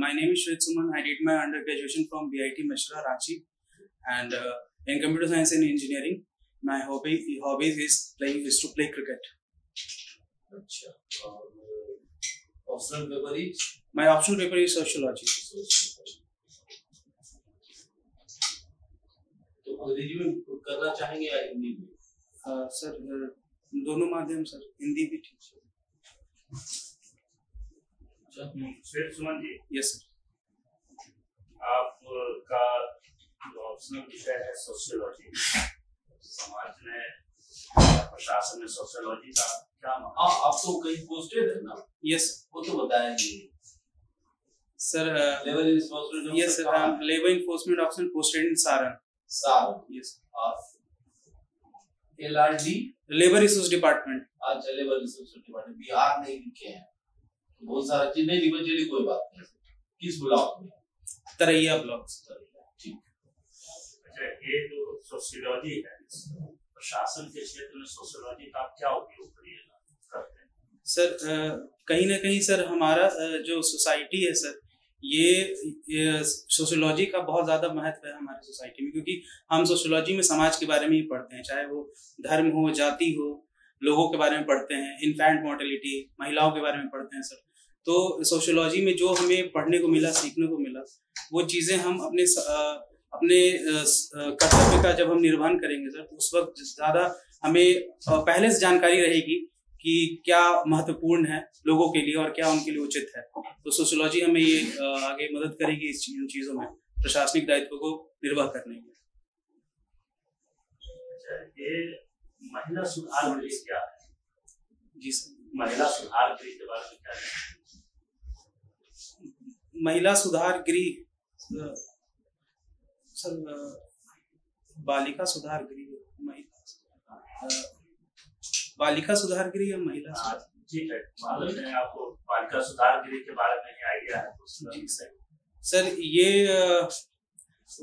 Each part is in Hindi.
My name is Shrit Suman. I did my undergraduation from BIT Mishra, Ranchi, and in computer science and engineering, my hobbies is to play cricket. अच्छा optional paper is My optional paper is sociology. तो अंग्रेजी में करना चाहेंगे या हिंदी में? सर दोनों माध्यम सर, हिंदी भी ठीक है। श्वेत सुमन जी, यस सर। आपका ऑप्शनल विषय है सोशियोलॉजी। समाज में प्रशासन में सोशियोलॉजी का क्या आप तो कहीं पोस्टेड है ना? यस वो तो बताएंगे sir. Level enforcement yes sir, labour enforcement option posted in Saran. Yes LRD labour resource department. अच्छा, लेबर रिसोर्स डिपार्टमेंट बिहार नहीं लिखे हैं, बहुत सारा चीज नहीं लिखा, चलिए कोई बात नहीं। किस ब्लॉक में? तरैया ब्लॉक। ठीक। अच्छा, ये जो सोशियोलॉजी है, प्रशासन के क्षेत्र में सोशियोलॉजी का आप क्या उपयोग करते हैं? सर कहीं ना कहीं सर हमारा जो सोसाइटी है सर, ये सोशियोलॉजी का बहुत ज़्यादा महत्व है हमारी सोसाइटी में, क्योंकि हम सोशियोलॉजी में समाज के बारे में ही पढ़ते हैं, चाहे वो धर्म हो, जाति हो, लोगों के बारे में पढ़ते हैं, इन्फेंट मोर्टेलिटी, महिलाओं के बारे में पढ़ते हैं सर। तो सोशियोलॉजी में जो हमें पढ़ने को मिला, सीखने को मिला, वो चीज़ें हम अपने कर्तव्य का जब हम निर्वहन करेंगे सर, तो उस वक्त ज़्यादा हमें पहले से जानकारी रहेगी कि क्या महत्वपूर्ण है लोगों के लिए और क्या उनके लिए उचित है। तो सोशियोलॉजी हमें ये आगे मदद करेगी इन चीज़ों में प्रशासनिक दायित्व को निर्वाह करने में। ये महिला सुधार गृह क्या है? जी सर। महिला सुधार गृह के बारे में क्या है? महिला सुधार गृह सर, बालिका सुधार गृह, बालिका सुधार गृह या महिला? ठीक है, मालूम है आपको बालिका सुधार गृह के बारे में आइडिया है? जी सर, ये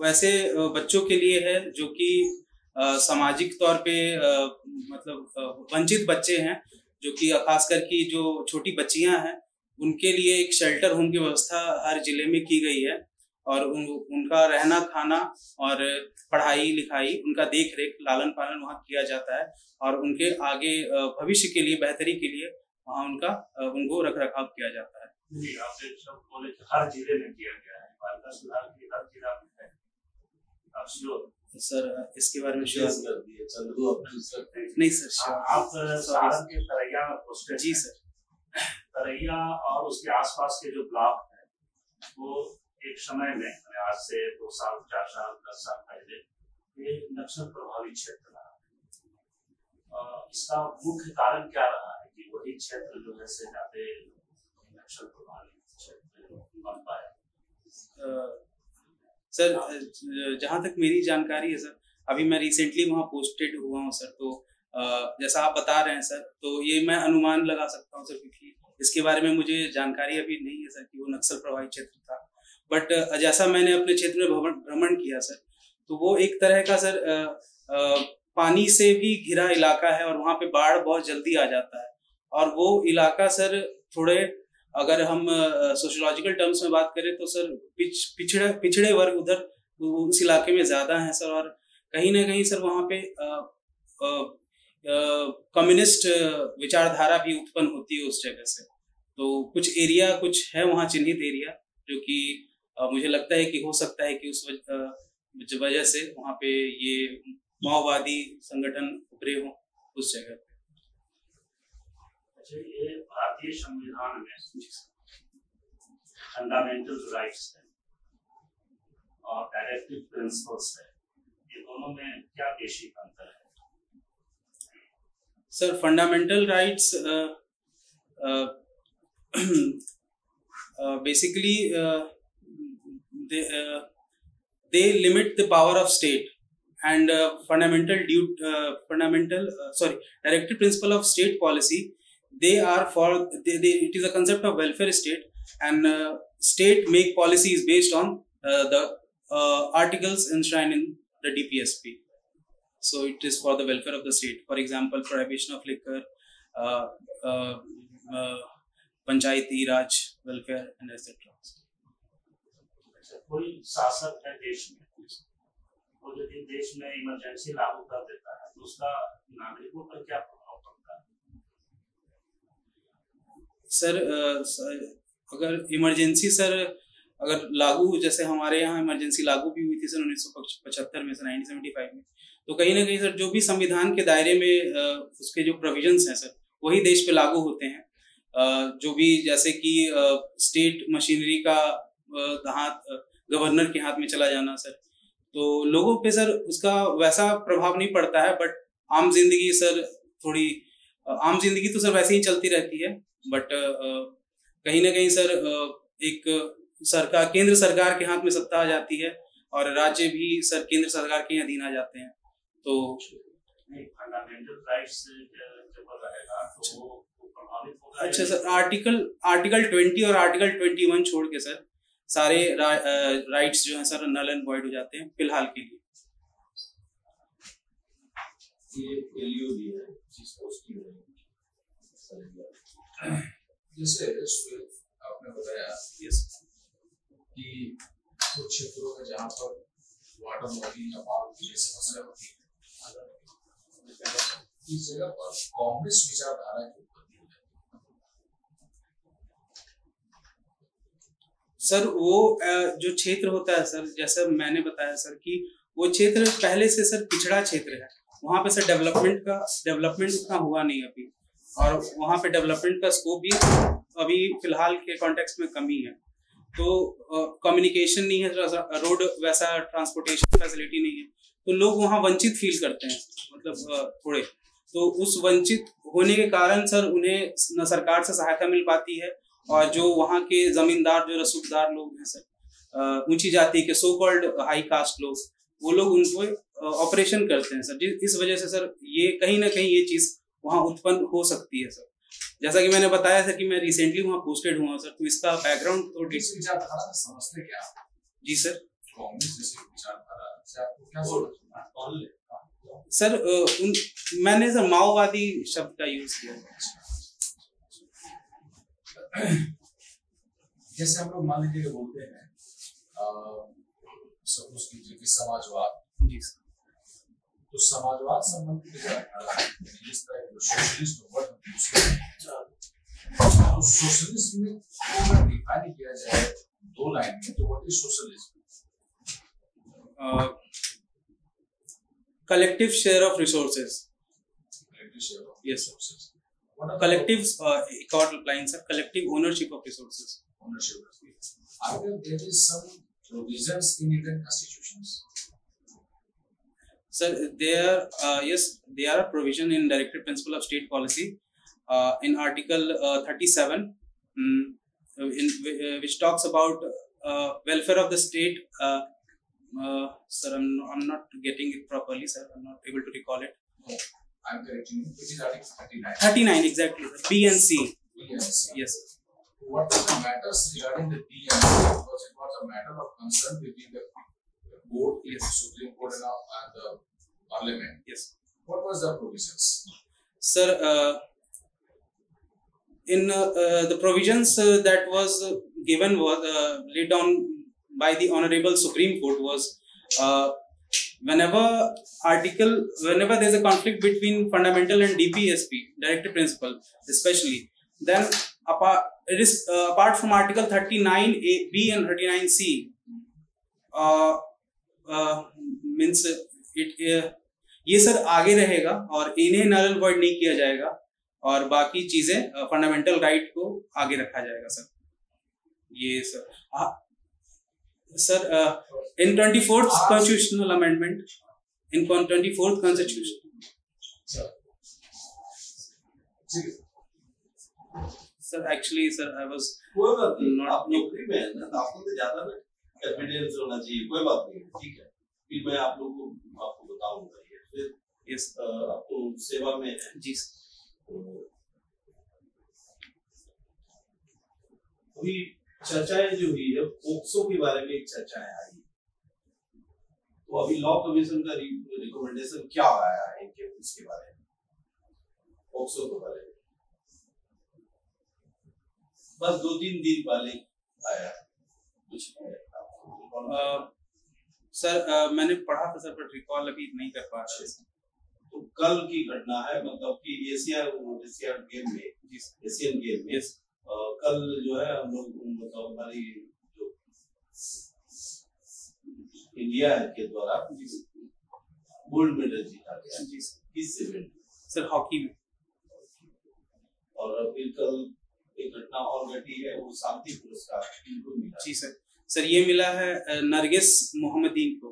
वैसे बच्चों के लिए है जो कि सामाजिक तौर पे मतलब वंचित बच्चे हैं, जो कि खासकर की जो छोटी बच्चियां हैं, उनके लिए एक शेल्टर होम की व्यवस्था हर जिले में की गई है, और उनका रहना, खाना और पढ़ाई लिखाई, उनका देख रेख, लालन पालन वहाँ किया जाता है, और उनके आगे भविष्य के लिए, बेहतरी के लिए वहाँ उनको रख रखाव किया जाता है। आपने सब बोले हर जिले में किया गया है, बालिका सुधार गृह हर जिला में है, आप श्योर? सर इसके बारे में श्योर कर दिए, चंद्रू नहीं सर, आप सारण के तरैया में पोस्टेड? जी सर। तरैया और उसके आसपास के जो ब्लॉक है, वो एक समय में आज से 2 साल, 4 साल, 10 साल पहले ये नक्सल प्रभावित क्षेत्र रहा। इसका मुख्य कारण क्या रहा है कि वही क्षेत्र जो है से ज्यादा नक्सल प्रभावित क्षेत्र बन पाया? सर जहाँ तक मेरी जानकारी है सर, अभी मैं रिसेंटली वहाँ पोस्टेड हुआ हूँ सर, तो जैसा आप बता रहे हैं सर, तो ये मैं अनुमान लगा सकता हूँ सर, क्योंकि इसके बारे में मुझे जानकारी अभी नहीं है सर कि वो नक्सल प्रभावित क्षेत्र था। बट जैसा मैंने अपने क्षेत्र में भ्रमण किया सर, तो वो एक तरह का सर पानी से भी घिरा इलाका है, और वहाँ पे बाढ़ बहुत जल्दी आ जाता है, और वो इलाका सर थोड़े, अगर हम सोशियोलॉजिकल टर्म्स में बात करें तो सर पिछड़े वर्ग उधर उस इलाके में ज्यादा हैं सर, और कहीं ना कहीं सर वहाँ पे कम्युनिस्ट विचारधारा भी उत्पन्न होती है उस जगह से। तो कुछ है वहाँ चिन्हित एरिया, जो कि मुझे लगता है कि हो सकता है कि उस वजह से वहाँ पे ये माओवादी संगठन उभरे हों उस जगह पे। अच्छा, ये भारतीय संविधान में फंडामेंटल राइट्स है और डायरेक्टिव प्रिंसिपल्स है, ये दोनों में क्या बेसिक अंतर है? Sir fundamental rights basically they limit the power of state, and directive principle of state policy, they are for it is a concept of welfare state, and state make policies based on the articles enshrined in the DPSP. So it is for the welfare of the state. For example, prohibition of liquor, Panchayati Raj, welfare and etcetera. कोई शासक है देश में, वो यदि देश में इमरजेंसी लागू कर देता है तो उसका नागरिकों पर क्या प्रभाव पड़ता है? सर अगर इमरजेंसी अगर लागू, जैसे हमारे यहाँ इमरजेंसी लागू भी हुई थी सर 1975 में, सर 1975 में, तो कहीं ना कहीं सर जो भी संविधान के दायरे में उसके जो प्रोविजंस हैं सर वही देश पे लागू होते हैं। जो भी जैसे कि स्टेट मशीनरी का हाथ गवर्नर के हाथ में चला जाना सर, तो लोगों पे सर उसका वैसा प्रभाव नहीं पड़ता है। बट आम जिंदगी सर थोड़ी, आम जिंदगी तो सर वैसे ही चलती रहती है, बट कहीं ना कहीं सर एक सरकार, केंद्र सरकार के हाथ में सत्ता आ जाती है और राज्य भी सर केंद्र सरकार के अधीन आ जाते हैं। तो फंडामेंटल राइट्स जब रहेगा तो वो प्रभावित होगा। अच्छा सर, आर्टिकल 20 और आर्टिकल 21 छोड़ के सर सारे राइट्स जो हैं सर नल एंड वॉइड हो जाते हैं फिलहाल के लिए। ये एलयू भी है जैसे आपने बताया कि कुछ क्षेत्रों में जहाँ पर वाटर बॉडी या पानी की समस्या होती है, इस जगह पर कांग्रेस विचारधारा की उत्पत्ति हो जाती है। सर वो जो क्षेत्र होता है सर, जैसे मैंने बताया सर कि वो क्षेत्र पहले से सर पिछड़ा क्षेत्र है, वहाँ पे सर डेवलपमेंट उतना हुआ नहीं अभी, और वहाँ पे डेवलपमेंट का स्कोप भी अभी फिलहाल के कॉन्टेक्स्ट में कमी है। तो कम्युनिकेशन नहीं है, रोड वैसा ट्रांसपोर्टेशन फैसिलिटी नहीं है, तो लोग वहाँ वंचित फील करते हैं, मतलब थोड़े। तो उस वंचित होने के कारण सर उन्हें न सरकार से सहायता मिल पाती है, और जो वहाँ के जमींदार, जो रसूखदार लोग हैं सर, ऊंची जाति के सो कॉल्ड हाई कास्ट लोग, वो लोग उनको ऑपरेशन करते हैं सर। इस वजह से सर ये कहीं ना कहीं ये चीज वहाँ उत्पन्न हो सकती है सर। जैसा कि मैंने बताया था कि मैं रिसेंटली वहाँ पोस्टेड हुआ सर, तो इसका बैकग्राउंड तो विचारधारा से समझते क्या? जी सर। कांग्रेस जैसी विचारधारा से आपको क्या समझ? सर मैंने सर माओवादी शब्द का यूज किया। जैसे हम लोग मान लीजिए बोलते हैं सपोज कीजिए कि समाजवाद, जी सर, तो समाजवाद संबंधी विचारधारा जिस तरह के सोशलिस्ट वर्ड तो सोशलिज्म में अगर डिफाइन किया जाए दो लाइन में, तो what is socialism? collective share of resources. Collective share of Yes, resources. Collective lines are collective ownership of resources. Ownership. Either there is some provisions in Indian constitutions. Sir, there are provision in Directive Principle of State Policy in Article 37, which talks about welfare of the state. Sir, I'm not getting it properly, sir. I'm not able to recall it. No, I'm correcting you. Which is Article 39. 39, exactly. B and C. B and C. Yes. What are the matters regarding the B and C? Because it was a matter of concern between the board, yes, Supreme Court and the Parliament. Yes. What was the provisions? Sir, in the provisions that was given was laid down by the Honorable Supreme Court was whenever there is a conflict between fundamental and DPSP, Directive Principle, especially, then apart from Article 39B and 39C, means ये सर आगे रहेगा और इन्हें नल एंड वॉइड नहीं किया जाएगा, और बाकी चीजें फंडामेंटल राइट को आगे रखा जाएगा सर। ये sir Sir, in 24th constitutional amendment, in 24th constitution. Sir, actually, sir, I was not नौकरी में है ना, आपको तो ज्यादा ना एविडेंस होना चाहिए, कोई बात नहीं, ठीक है। फिर मैं आपको बताऊंगा ये, फिर yes, आपको सेवा में जी अभी चर्चाएं जो हुई है पोक्सो के बारे में, एक चर्चाएं आई, तो अभी लॉ कमीशन का रिकमेंडेशन क्या आया है इसके बारे में, पोक्सो के बारे में? बस 2-3 दिन पहले आया कुछ सर मैंने पढ़ा था सर, बट रिकॉल अभी नहीं कर पा रहा। तो कल की घटना है, मतलब कि एशियन गेम में कल जो है हम लोग, मतलब हमारी जो इंडिया के द्वारा गोल्ड मेडल जीता गया। किस इवेंट में? सर हॉकी में। और फिर कल एक घटना और घटी है, वो शांति पुरस्कार किनको मिला? जी सर ये मिला है नरगिस मोहम्मदीन को।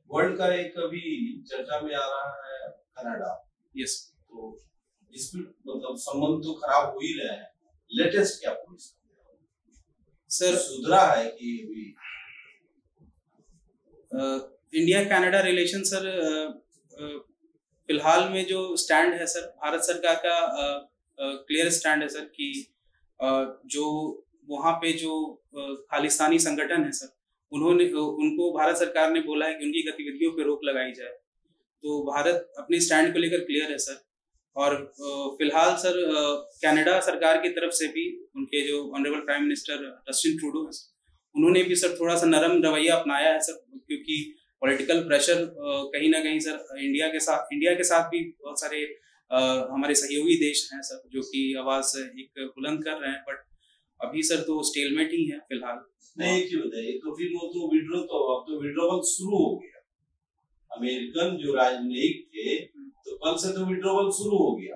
वर्ल्ड का एक अभी चर्चा में आ रहा है कनाडा। यस। तो इसमें मतलब संबंध तो खराब हो ही रहे हैं, लेटेस्ट क्या पुलिस सर सुधरा है कि अभी इंडिया कनाडा रिलेशन सर फिलहाल में जो स्टैंड है सर, भारत सरकार का क्लियर स्टैंड है सर कि जो वहाँ पे जो खालिस्तानी संगठन है सर, उनको भारत सरकार ने बोला है कि उनकी गतिविधियों पे रोक लगाई जाए। तो भारत अपने स्टैंड को लेकर क्लियर है सर। और फिलहाल सर कनाडा सरकार की तरफ से भी उनके जो honourable prime minister Justin Trudeau है, उन्होंने भी सर थोड़ा सा नरम रवैया अपनाया है सर, क्योंकि पॉलिटिकल प्रेशर कहीं ना कहीं सर इंडिया के साथ भी बहुत सारे हमारे सहयोगी देश हैं सर, जो कि आवाज एक बुलंद कर रहे हैं। बट अभी सर तो स्टेलमेट ही है फिलहाल। नहीं क्यों बताइए, तो फिर वो तो विड्रॉ, तो अब तो विड्रॉवल शुरू हो गया। अमेरिकन जो राजनयिक थे, तो कल से तो विड्रॉवल शुरू हो गया,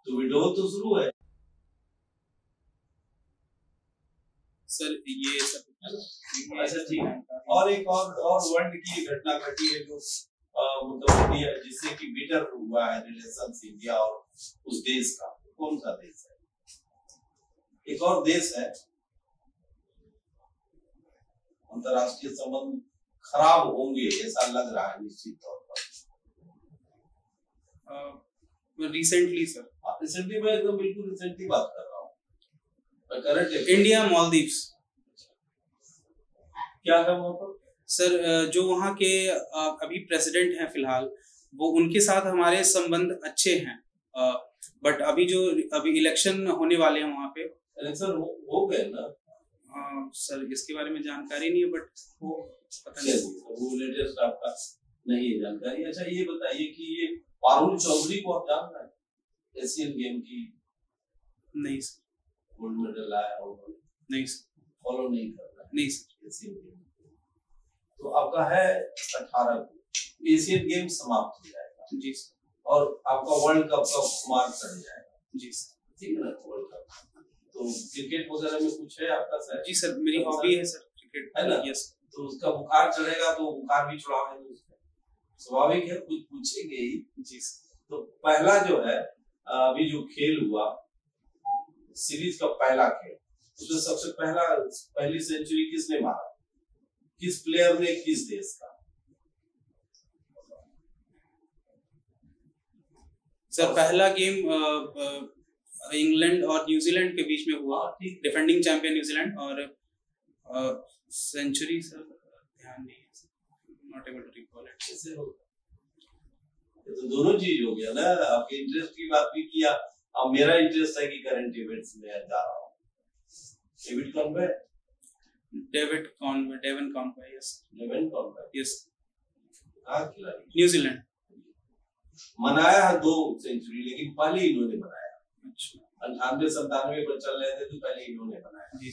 तो विड्रॉवल तो शुरू है सर। ये सब अच्छा ठीक है। और एक और वर्ल्ड की घटना घटी है जो मतलब जिससे कि बिटर हुआ है रिलेशंस इंडिया और उस देश का। कौन सा देश है? एक और देश है, अंतरराष्ट्रीय संबंध खराब होंगे ऐसा लग रहा है निश्चित तौर पर। रिसेंटली सर, रिसेंटली मैं एकदम बिल्कुल रिसेंटली बात कर रहा हूँ। Current India Maldives. क्या है वहाँ पर? सर जो वहाँ के अभी प्रेसिडेंट हैं फिलहाल, वो उनके साथ हमारे संबंध अच्छे हैं। बट अभी इलेक्शन होने वाले हैं वहाँ पे। इलेक्शन हो गए ना? सर इसके बारे में जानकारी नहीं है, बट वो पता नहीं, वो लेटेस्ट आपका नहीं है जानकारी। अच्छा ये बताइए कि ये पारुल चौधरी को आप जान रहे हैं? एशियन गेम की नहीं सर, गोल्ड मेडल लाया उन्होंने। नहीं सर, फॉलो नहीं कर रहा है? नहीं सर। एशियन गेम तो आपका है 18 को एशियन गेम समाप्त हो जाएगा। जी सर। और आपका वर्ल्ड कप का मार्क चढ़ जाएगा। जी सर। ठीक है ना? वर्ल्ड कप तो क्रिकेट वगैरह में कुछ है आपका सर? जी सर, मेरी हॉबी है सर क्रिकेट, है ना? यस। तो उसका बुखार चढ़ेगा तो बुखार भी छुड़ाएंगे उसका, स्वाभाविक है, कुछ पूछेंगे ही। जी सर। तो पहला जो है अभी जो खेल हुआ सीरीज का पहला खेल, उसमें सबसे पहली सेंचुरी किसने मारा? किस प्लेयर ने, किस देश का? सर पहला गेम इंग्लैंड और न्यूजीलैंड के बीच में हुआ, डिफेंडिंग चैंपियन न्यूजीलैंड। और सेंचुरी सर ध्यान नहीं है, not able to recall it. कैसे होगा? तो दोनों चीज हो गया ना। आपके इंटरेस्ट की बात भी किया, अब मेरा इंटरेस्ट है कि करंट इवेंट्स में जा रहा हूँ। David Conway, yes. न्यूजीलैंड मनाया है 2 सेंचुरी, लेकिन पहले इन्होंने बनाया। अच्छा। 98-97 पर चल रहे थे तो पहले इन्होंने बनाया। जी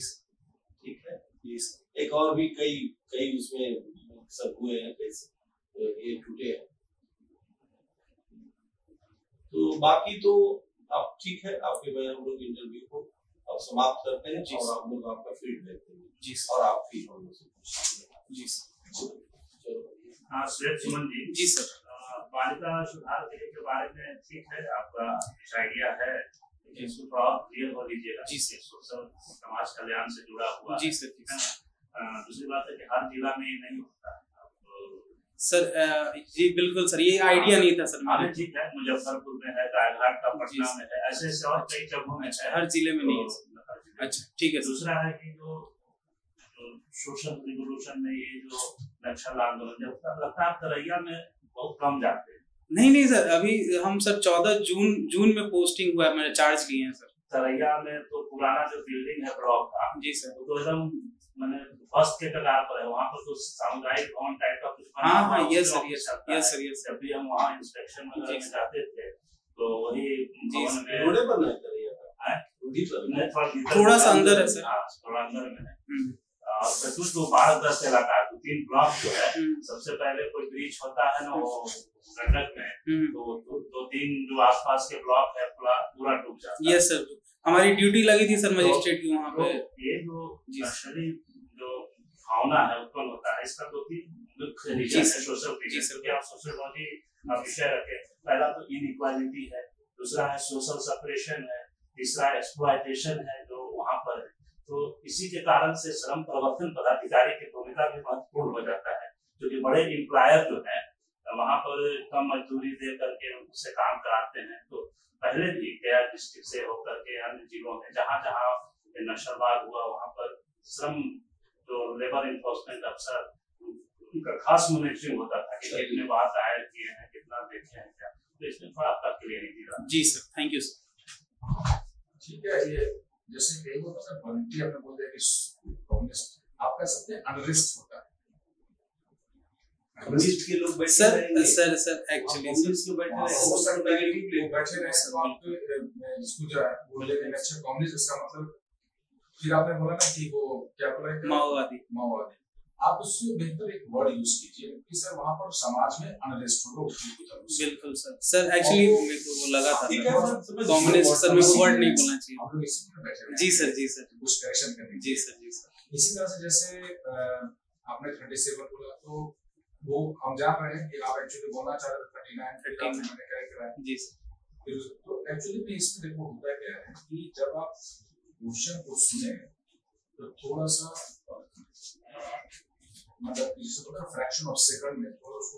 ठीक है। जी। एक और भी कई उसमें सब हुए हैं, कैसे ये टूटे हैं। तो बाकी तो आप ठीक है, आपके मैं हम लोग इंटरव्यू को अब समाप्त करते हैं और आप लोग आपका फीडबैक देंगे। जी और आप फील होंगे। जी हाँ श्वेत सुमन जी। जी सर। बालिका सुधार गृह के बारे में ठीक है, आपका कुछ आइडिया है, इसको थोड़ा क्लियर हो लीजिएगा। जी सर। सोशल समाज कल्याण से जुड़ा हुआ। जी सर। ठीक है ना? दूसरी बात है कि हर जिला में नहीं होता सर। जी बिल्कुल सर, ये आइडिया नहीं था सर। हाँ ठीक है, मुजफ्फरपुर में है, रायघाट का पटना में है, ऐसे और कई जगहों में है, हर जिले में नहीं है। अच्छा ठीक है। दूसरा है कि जो सोशल रिवोल्यूशन में ये जो नक्सल आंदोलन, जब तक लगता है तरैया में बहुत कम जाते हैं, नहीं सर, अभी हम सर 14 जून में पोस्टिंग हुआ है, मैंने चार्ज लिए हैं सर। सरैया में तो पुराना जो बिल्डिंग है ब्लॉक का, जी सर, तो एकदम मैंने फर्स्ट के कगार पर है, वहाँ पर तो सामुदायिक भवन टाइप का कुछ बना हाँ हुआ है, यस उसमें सर। जब भी हम वहाँ इंस्पेक्शन वगैरह में जाते थे तो वही भवन में रोडे पर नहीं करिए, थोड़ा सा अंदर है सर। हाँ, थोड़ा अंदर में है। और कुछ तो 12-10 इलाका 2-3 ब्लॉक जो है, सबसे पहले कोई ब्रिज होता है ना वो गंडक में, तो 2-3 जो आसपास के ब्लॉक है पूरा डूब जाता है। यस सर, हमारी ड्यूटी लगी थी सर मजिस्ट्रेट की वहाँ पे। ये जो नक्सली जो भावना है उत्पन्न होता है, इसका 2-3 मुख्य रीजन है सोशल रीजन, कि आप सोशल विषय रखे। पहला तो इनइक्वालिटी है, दूसरा है सोशल सेपरेशन है, तीसरा एक्सप्लॉयटेशन है जो वहाँ पर है। तो इसी के कारण से श्रम प्रवर्तन पदाधिकारी की भूमिका भी महत्वपूर्ण हो जाता है, क्योंकि बड़े एम्प्लॉयर जो है वहाँ पर कम मजदूरी दे करके उनसे काम कराते हैं। तो पहले भी गया डिस्ट्रिक्ट से होकर के अन्य जिलों में जहाँ जहाँ नक्सलवाद हुआ, वहाँ पर श्रम जो लेबर इन्फोर्समेंट अफसर, उनका खास मॉनिटरिंग होता था कि कितने बार दायर किए हैं, कितना देखे हैं क्या। तो इसमें थोड़ा आपका क्लियरिटी रहा। जी सर, थैंक यू सर। ठीक है, ये जैसे कई होता है वॉलंटियर में बोल दिया कि कम्युनिस्ट आप कह सकते हैं अनरिस्ट होता है, कम्युनिस्ट के लोग बैठे सर रहेंगे, सर एक्चुअली कम्युनिस्ट के बैठे रहेंगे, हो सकता है कि लोग बैठे रहे तो आप जिसको जो है बोले कि अच्छा कम्युनिस्ट, इसका मतलब फिर आपने बोला ना कि वो क्या बोला, माओवादी। आप उससे बेहतर एक वर्ड यूज कीजिए कि सर वहाँ पर समाज में अनरेस्ट हो। बिल्कुल सर एक्चुअली मेरे को वो लगा था कम्युनिस्ट सर, मेरे को वर्ड नहीं बोलना चाहिए। हम लोग इसी में बैठे हैं। जी सर कुछ करेक्शन करनी। जी सर। इसी तरह से जैसे आपने 37 बोला, तो वो हम जान रहे हैं कि आप एक्चुअली बोलना चाह रहे थे 39 मैंने करेक्ट कराया। जी सर। तो एक्चुअली में इसमें देखो होता क्या है कि जब आप क्वेश्चन को सुने तो थोड़ा सा मतलब जिसे बोलते हैं फ्रैक्शन ऑफ सेकंड में थोड़ा उसको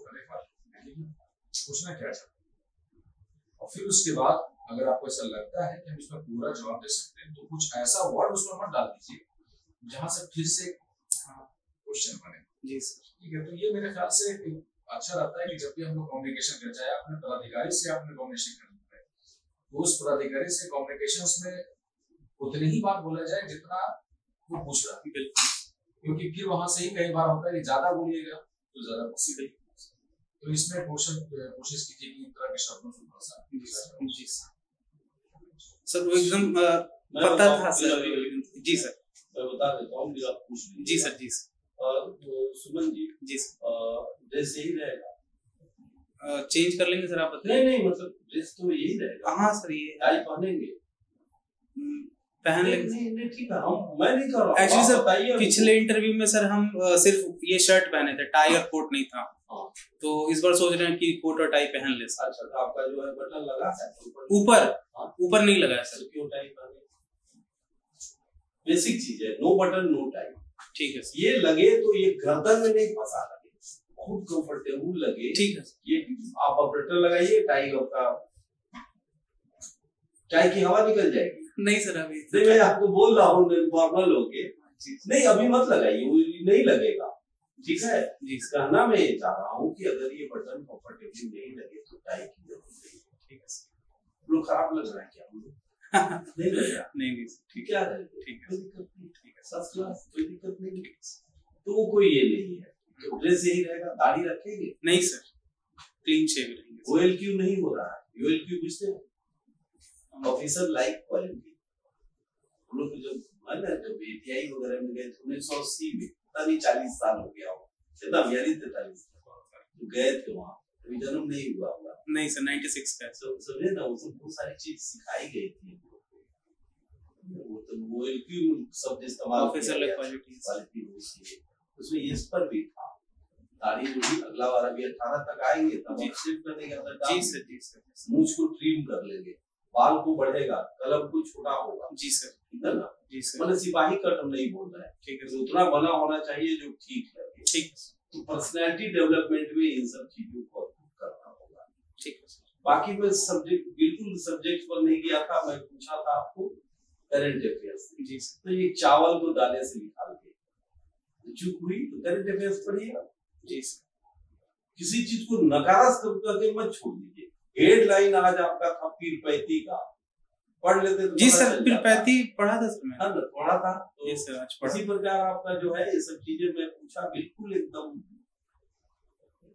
पूछना क्या चाहते, और फिर उसके बाद अगर आपको ऐसा लगता है कि हम इसमें पूरा जवाब दे सकते हैं तो कुछ ऐसा वर्ड उसमें मत डाल दीजिए जहां से फिर से क्वेश्चन बने। जी सर, ठीक है। तो ये मेरे ख्याल से अच्छा रहता है कि जब भी हम लोग कम्युनिकेशन कर, चाहे अपने पदाधिकारी से आपने कम्युनिकेशन करना है, तो उस पदाधिकारी से कम्युनिकेशन में उतनी ही बात बोला जाए जितना वो पूछ रहा है, क्योंकि फिर वहां से ही कई बार होता है कि ज्यादा बोलिएगा तो ज्यादा पॉसिबल। तो इसमें कोशिश कीजिए कि इन तरह के शब्दों से थोड़ा सा। जी सर, वो एकदम पता था सर। जी सर, मैं बता देता हूँ, मेरा पूछ लीजिए। जी sir. Suman ji sir, dress यही रहेगा, चेंज कर लेंगे सर, आप बताइए। नहीं मतलब ड्रेस तो यही रहेगा। हाँ सर, ये टाई पहनेंगे, पहन लेंगे। नहीं ठीक है, मैं नहीं कर रहा एक्चुअली सर पिछले इंटरव्यू में सर हम सिर्फ ये शर्ट पहने थे, टाई और कोट नहीं था। तो इस बार सोच रहे हैं कि कोट और टाई पहन ले सर। अच्छा, तो आपका जो है बटन लगा है ऊपर नहीं लगा है सर। क्यों टाई पहने? बेसिक चीज है, नो बटन नो टाई। ठीक है सर। ये लगे तो ये गर्दन में नहीं फंसा लगे, खूब कंफर्टेबल लगे। ठीक है, ये आप ऑपरेटर लगाइए, टाई आपका टाई की हवा निकल जाएगी। नहीं सर, अभी मैं आपको बोल रहा हूँ नॉर्मल होके, नहीं अभी मत लगाइए, नहीं लगेगा। ठीक है, कहना मैं ये चाह रहा हूँ कि अगर ये बटन कंफर्टेबल नहीं लगे तो टाई की जरूरत नहीं। ठीक है, लोग खराब लग रहा है क्या? नहीं लग रहा? नहीं ठीक है, ठीक है, ठीक है, फर्स्ट क्लास, कोई दिक्कत नहीं। तो कोई ये नहीं है, तो ड्रेस यही रहेगा। दाढ़ी रखेंगे? नहीं सर, क्लीन शेव रहेंगे। OLQ नहीं हो रहा है, OLQ पूछते हैं ऑफिसर लाइक क्वालिटी। हम लोग जब ATI वगैरह में गए थे 1980 में, पता नहीं 40 साल हो गया हो, कितना 43 तो गए थे वहाँ, अभी जन्म नहीं हुआ होगा। नहीं सर, 96 का। समझे ना, वो सब बहुत सारी चीज सिखाई गई थी। वो तो OLQ शब्द इस्तेमाल ऑफिसर लाइक क्वालिटी होती है, उसमें इस पर भी था। दाढ़ी जो भी अगला बार अभी 18 तक आएंगे तब शेव करने के अंदर। जी सर। मूंछ को ट्रिम कर लेंगे, बाल को बढ़ेगा, कलम को छोटा होगा। जी सर, ठीक है ना? जी सर। मतलब सिपाही कट हम नहीं बोल रहे हैं, ठीक है, उतना बना होना चाहिए जो ठीक लगे। ठीक, तो पर्सनैलिटी डेवलपमेंट में इन सब चीजों को करना होगा। ठीक है सर। बाकी मैं सब्जेक्ट बिल्कुल सब्जेक्ट पर नहीं गया था, मैं पूछा था आपको करंट अफेयर्स। जी सर। तो ये चावल को दाने से निकाल के चूक हुई तो करंट अफेयर्स पढ़िएगा। जी सर। किसी चीज को नकारात्मक करके मत छोड़ दीजिए। हेडलाइन आज आपका था पीरपैती का, पढ़ लेते तो जी सर, पीरपैती पढ़ा था सर मैंने। पढ़ा था जी सर, आज पढ़ा। इसी प्रकार आपका जो है ये सब चीजें मैं पूछा बिल्कुल एकदम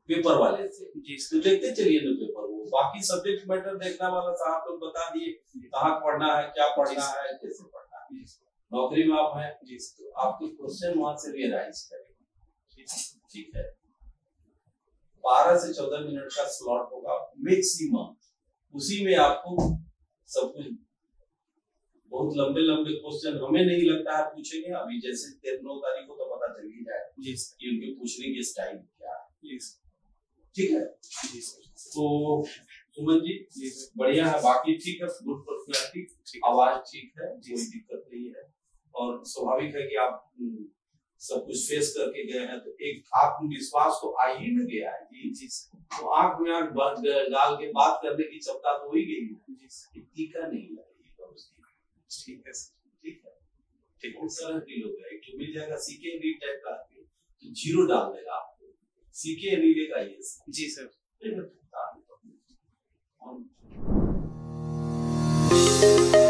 पेपर वाले से। जी तो देखते चलिए ना पेपर, वो बाकी सब्जेक्ट मैटर देखना वाला साहब लोग बता दिए कहाँ पढ़ना है, क्या पढ़ना है, कैसे पढ़ना है। नौकरी में आप हैं जी, तो आपके क्वेश्चन वहां से भी राइज करेंगे, ठीक है। 12 से 14 मिनट का स्लॉट होगा मैक्सिमम, उसी में आपको सब कुछ, बहुत लंबे लंबे क्वेश्चन हमें नहीं लगता है पूछेंगे। अभी जैसे 9 तारीख को तो पता चल ही जाए जी कि उनके पूछने की स्टाइल क्या है, जी ठीक है। तो सुमन जी बढ़िया है, बाकी ठीक है, गुड पर्सनैलिटी, आवाज ठीक है, कोई दिक्कत नहीं है। और स्वाभाविक है कि आप सब कुछ फेस करके गए हैं, तो एक आत्मविश्वास तो आ ही न गया है जी। तो आंख में आंख डाल के बात करने की क्षमता तो हो ही गई है, टीका नहीं लगेगा उसकी। ठीक है सर, ठीक है, ठीक है। सरल फील हो गया, एक मिल जाएगा सीके रीड टाइप का, तो 0 डाल देगा आपको, सीके नहीं लेगा ये जी सर। ठीक है।